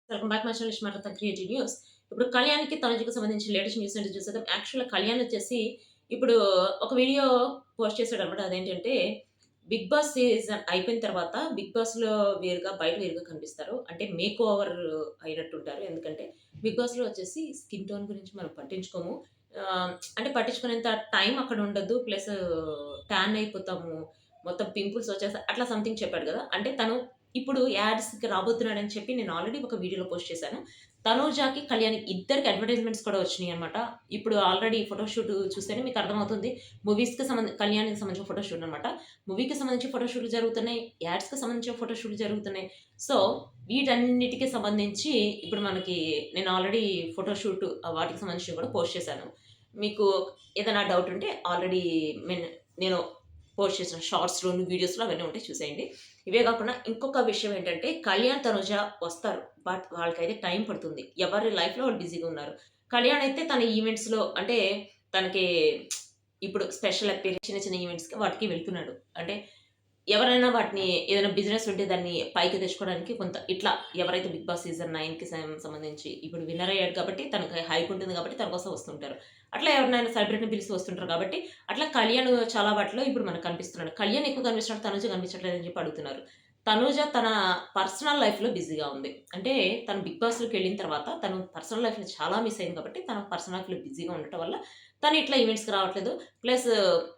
Welcome back my channel మాట్లాడతాం creative news. ఇప్పుడు కళ్యాణ్‌కి, తనుజకి సంబంధించి లేటెస్ట్ న్యూస్ ఏంటో చూసేద్దాం. యాక్చువల్‌గా కళ్యాణ్ వచ్చేసి ఇప్పుడు ఒక వీడియో పోస్ట్ చేసాడన్నమాట. అదేంటంటే 'బిగ్ బాస్' సీజన్ అయిపోయిన తర్వాత 'బిగ్ బాస్‌లో' వేరుగా, బయట వేరుగా కనిపిస్తారు. అంటే మేక్ ఓవర్ అయినట్టుంటారు. ఎందుకంటే 'బిగ్ బాస్‌లో' వచ్చేసి స్కిన్ టోన్ గురించి మనం పట్టించుకోము. అంటే పట్టించుకునేంత టైం అక్కడ ఉండదు. ప్లస్ టాన్ అయిపోతాము. మొత్తం పింపుల్స్ వచ్చేస్తాయి. అట్లా సంథింగ్ చెప్పాడు కదా! అంటే తను ఇప్పుడు యాడ్స్‌కి రాబోతున్నాడని చెప్పి నేను ఆల్రెడీ ఒక వీడియోలో పోస్ట్ చేశాను. తనూజాకి, కళ్యాణ్‌కి ఇద్దరికి అడ్వర్టైజ్‌మెంట్స్ కూడా వచ్చినియన్నమాట. ఇప్పుడు ఆల్రెడీ ఫోటోషూట్ చూస్తేనే మీకు అర్థమవుతుంది. కళ్యాణ్‌కి సంబంధించిన ఫోటోషూట్ అన్నమాట. మూవీకి సంబంధించి ఫోటోషూట్‌లు జరుగుతున్నాయి. యాడ్స్‌కి సంబంధించిన ఫోటోషూట్‌లు జరుగుతున్నాయి. సో, వీటన్నిటికి సంబంధించి ఇప్పుడు మనకి నేను ఆల్రెడీ ఫోటోషూట్ వాటికి సంబంధించినవి కూడా పోస్ట్ చేశాను. మీకు ఏదైనా డౌట్ ఉంటే ఆల్రెడీ నేను పోస్ట్ చేసిన షార్ట్స్‌లోను, వీడియోస్‌లో అవన్నీ ఉంటాయి చూసేయండి. ఇవే గాకుండా ఇంకొక విషయం ఏంటంటే, కళ్యాణ్, తనుజ వస్తారు. బట్ వాళ్ళకైతే టైం పడుతుంది. ఎవరి లైఫ్‌లో వాళ్ళు బిజీగా ఉన్నారు. కళ్యాణ్ అయితే తన ఈవెంట్స్‌లో అంటే తనకి ఇప్పుడు స్పెషల్ అపియరెన్స్ చిన్న చిన్న ఈవెంట్స్‌కి వాటికి వెళ్తున్నాడు. అంటే ఎవరైనా వాటిని ఏదైనా బిజినెస్ ఉంటే దాన్ని పైకి తెచ్చుకోవడానికి కొంత ఇట్లా ఎవరైతే 'బిగ్ బాస్' సీజన్ 9కి సంబంధించి ఇప్పుడు విన్నర్ అయ్యాడు కాబట్టి తనకి హైప్ ఉంటుంది కాబట్టి తన కోసం వస్తుంటారు. అట్లా ఎవరినైనా సెలబ్రిటీని పిలిసి వస్తుంటారు కాబట్టి అట్లా కళ్యాణ్ చాలా వాటిలో ఇప్పుడు మనకు కనిపిస్తున్నాడు. కళ్యాణ్ ఎక్కువ కనిపిస్తున్నాడు. తనుజ కనిపించట్లేదని చెప్పి అడుగుతున్నారు. తనూజ తన పర్సనల్ లైఫ్‌లో బిజీగా ఉంది. అంటే తను 'బిగ్ బాస్‌లోకెళ్ళిన తర్వాత తను పర్సనల్ లైఫ్‌ని చాలా మిస్ అయింది కాబట్టి తన పర్సనల్ లైఫ్‌లో బిజీగా ఉండటం వల్ల తను ఇట్లా ఈవెంట్స్‌కి రావట్లేదు. ప్లస్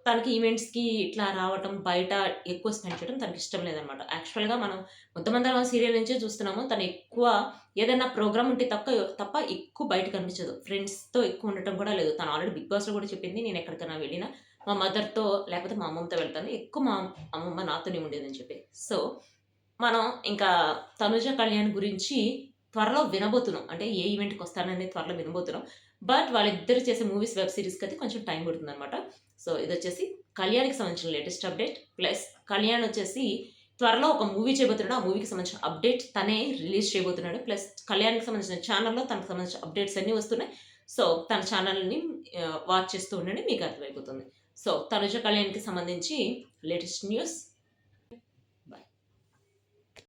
తనకి ఈవెంట్స్‌కి ఇట్లా రావటం, బయట ఎక్కువ స్పెండ్ చేయడం తనకిష్టం లేదనమాట. యాక్చువల్‌గా మనం 'ముద్దమందారం' సీరియల్ నుంచే చూస్తున్నాము. తను ఎక్కువ ఏదైనా ప్రోగ్రామ్ ఉంటే తప్ప ఎక్కువ బయట కనిపించదు. ఫ్రెండ్స్‌తో ఎక్కువ ఉండటం కూడా లేదు. తను ఆల్రెడీ 'బిగ్ బాస్‌లో' కూడా చెప్పింది నేను ఎక్కడికైనా వెళ్ళినా మా మదర్‌తో లేకపోతే మా అమ్మమ్మతో వెళ్తాను. ఎక్కువ మా అమ్మమ్మ నాతోనే ఉండేదని చెప్పి. సో, మనం ఇంకా తనుజ, కళ్యాణ్ గురించి త్వరలో వినబోతున్నాం. అంటే ఏ ఈవెంట్‌కొస్తారనేది త్వరలో వినబోతున్నాం. బట్ వాళ్ళిద్దరు చేసే మూవీస్, వెబ్ సీరీస్‌కయితే కొంచెం టైం పడుతుందనమాట. సో, ఇదొచ్చేసి కళ్యాణ్‌కి సంబంధించిన లేటెస్ట్ అప్డేట్. ప్లస్ కళ్యాణ్ వచ్చేసి త్వరలో ఒక మూవీ చేయబోతున్నాడు. ఆ మూవీకి సంబంధించిన అప్డేట్ తనే రిలీజ్ చేయబోతున్నాడు. ప్లస్ కళ్యాణ్‌కి సంబంధించిన ఛానెల్‌లో తనకు సంబంధించిన అప్డేట్స్ అన్నీ వస్తున్నాయి. సో, తన ఛానెల్‌ని వాచ్ చేస్తూ ఉండండి. మీకు అర్థమైపోతుంది. సో, తనుజ, కళ్యాణ్‌కి సంబంధించి లేటెస్ట్ న్యూస్